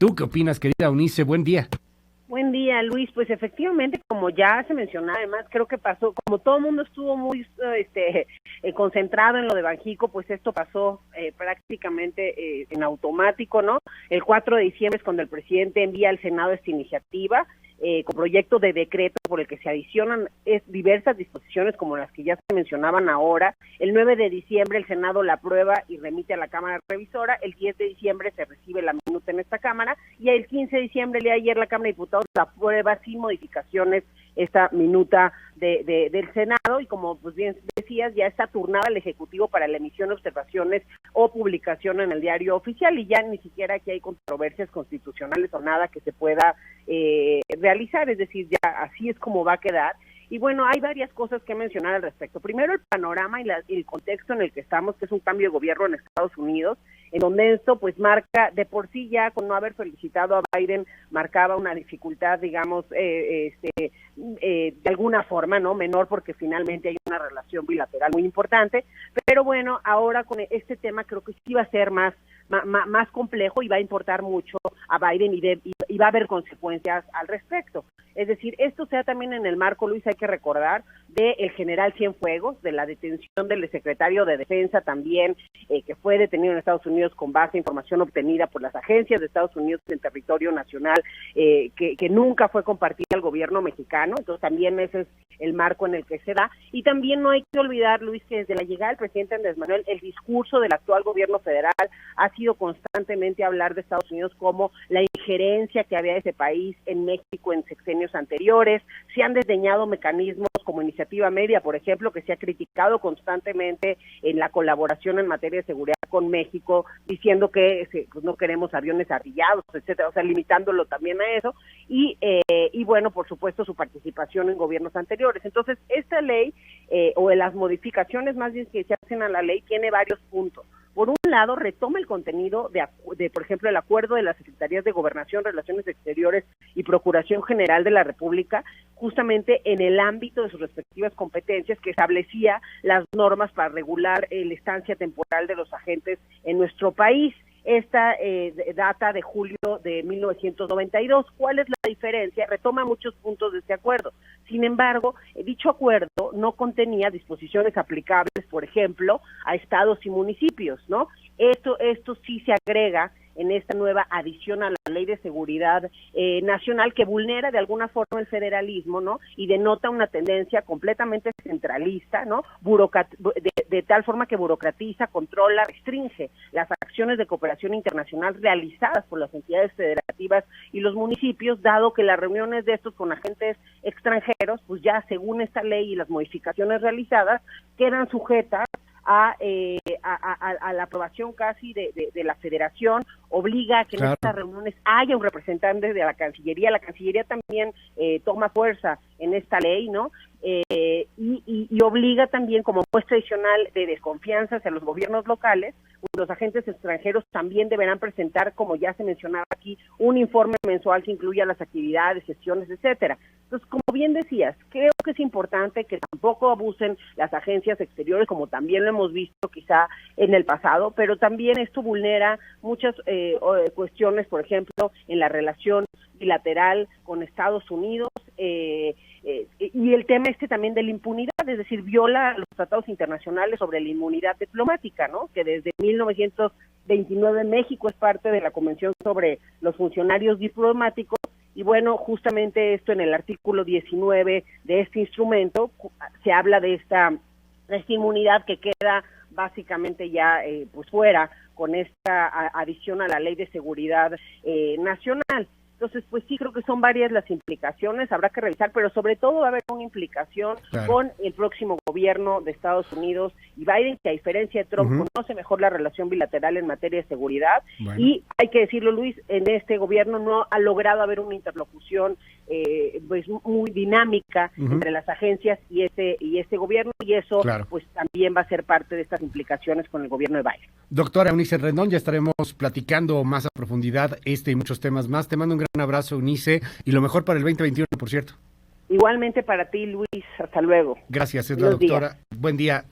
¿Tú qué opinas, querida Eunice? Buen día. Buen día, Luis. Pues efectivamente, como ya se mencionaba, además creo que pasó, como todo el mundo estuvo muy concentrado en lo de Banjico, pues esto pasó prácticamente en automático, ¿no? El 4 de diciembre es cuando el presidente envía al Senado esta iniciativa con proyecto de decreto por el que se adicionan diversas disposiciones como las que ya se mencionaban ahora. El 9 de diciembre el Senado la aprueba y remite a la Cámara Revisora. El 10 de diciembre se recibe la minuta en esta Cámara y el 15 de diciembre, el día de ayer, la Cámara de Diputados la aprueba sin modificaciones esta minuta del Senado, y como pues bien decías, ya está turnada al Ejecutivo para la emisión de observaciones o publicación en el Diario Oficial, y ya ni siquiera aquí hay controversias constitucionales o nada que se pueda realizar, es decir, ya así es como va a quedar. Y bueno, hay varias cosas que mencionar al respecto. Primero, el panorama y el contexto en el que estamos, que es un cambio de gobierno en Estados Unidos, en donde esto pues marca, de por sí ya con no haber felicitado a Biden, marcaba una dificultad, digamos, de alguna forma, ¿no? Menor, porque finalmente hay una relación bilateral muy importante, pero bueno, ahora con este tema creo que sí va a ser más complejo y va a importar mucho a Biden y va a haber consecuencias al respecto. Es decir, esto sea también en el marco, Luis, hay que recordar, del general Cienfuegos, de la detención del secretario de Defensa también, que fue detenido en Estados Unidos con base en información obtenida por las agencias de Estados Unidos en territorio nacional, que nunca fue compartida al gobierno mexicano. Entonces también ese es el marco en el que se da. Y también no hay que olvidar, Luis, que desde la llegada del presidente Andrés Manuel, el discurso del actual gobierno federal ha sido constantemente hablar de Estados Unidos como la injerencia que había de ese país en México en sexenios anteriores. Se han desdeñado mecanismos como Iniciativa Media, por ejemplo, que se ha criticado constantemente en la colaboración en materia de seguridad con México, diciendo que pues no queremos aviones arrillados, etcétera, o sea, limitándolo también a eso, y bueno, por supuesto, su participación en gobiernos anteriores. Entonces, esta ley, o de las modificaciones más bien que se hacen a la ley, tiene varios puntos. Por un lado, retoma el contenido de, por ejemplo, el acuerdo de las Secretarías de Gobernación, Relaciones Exteriores y Procuración General de la República, justamente en el ámbito de sus respectivas competencias, que establecía las normas para regular la estancia temporal de los agentes en nuestro país. Esta data de julio de 1992. ¿Cuál es la diferencia? Retoma muchos puntos de este acuerdo. Sin embargo, dicho acuerdo no contenía disposiciones aplicables, por ejemplo, a estados y municipios, ¿no? Esto sí se agrega en esta nueva adición a la Ley de Seguridad Nacional, que vulnera de alguna forma el federalismo, ¿no? Y denota una tendencia completamente centralista, ¿no? De tal forma que burocratiza, controla, restringe las acciones de cooperación internacional realizadas por las entidades federativas y los municipios, dado que las reuniones de estos con agentes extranjeros, pues ya según esta ley y las modificaciones realizadas, quedan sujetas a la aprobación casi de la Federación. Obliga a que en estas reuniones haya un representante de la Cancillería. La Cancillería también toma fuerza en esta ley, ¿no? Y obliga también, como muestra adicional de desconfianza hacia los gobiernos locales, los agentes extranjeros también deberán presentar, como ya se mencionaba aquí, un informe mensual que incluya las actividades, gestiones, etcétera. Entonces, como bien decías, creo que es importante que tampoco abusen las agencias exteriores, como también lo hemos visto quizá en el pasado, pero también esto vulnera muchas cuestiones, por ejemplo, en la relación bilateral con Estados Unidos, y el tema también de la impunidad, es decir, viola los tratados internacionales sobre la inmunidad diplomática, ¿no? Que desde 1929 México es parte de la Convención sobre los funcionarios diplomáticos, y bueno, justamente esto en el artículo 19 de este instrumento se habla de esta inmunidad que queda básicamente ya pues fuera con esta adición a la Ley de Seguridad Nacional. Entonces, pues sí, creo que son varias las implicaciones, habrá que revisar, pero sobre todo va a haber una implicación con el próximo gobierno de Estados Unidos y Biden, que a diferencia de Trump conoce mejor la relación bilateral en materia de seguridad, y hay que decirlo, Luis, en este gobierno no ha logrado haber una interlocución pues muy dinámica entre las agencias y este gobierno, y eso pues también va a ser parte de estas implicaciones con el gobierno de Biden. Doctora Eunice Rendón, ya estaremos platicando más a profundidad y muchos temas más. Te mando un gran abrazo, Eunice, y lo mejor para el 2021, por cierto. Igualmente para ti, Luis. Hasta luego. Gracias, es la doctora. Buen día.